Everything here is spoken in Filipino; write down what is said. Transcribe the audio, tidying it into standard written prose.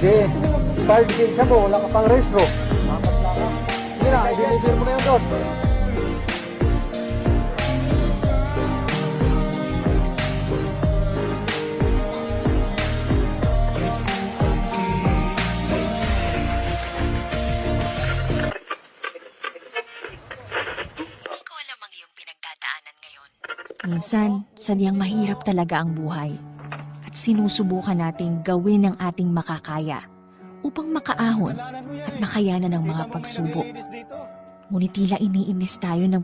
Pwede. Card din siya mo, wala ka pang restro. Apat lang ka. Sige na, i-deliver mo na yung dot. Hindi ko alam ang iyong pinagdadaanan ngayon. Minsan, sadyang mahirap talaga ang buhay. At sinusubukan nating gawin ang ating makakaya upang makaahon at makayanan ng mga pagsubok. Ngunit tila iniinis tayo ng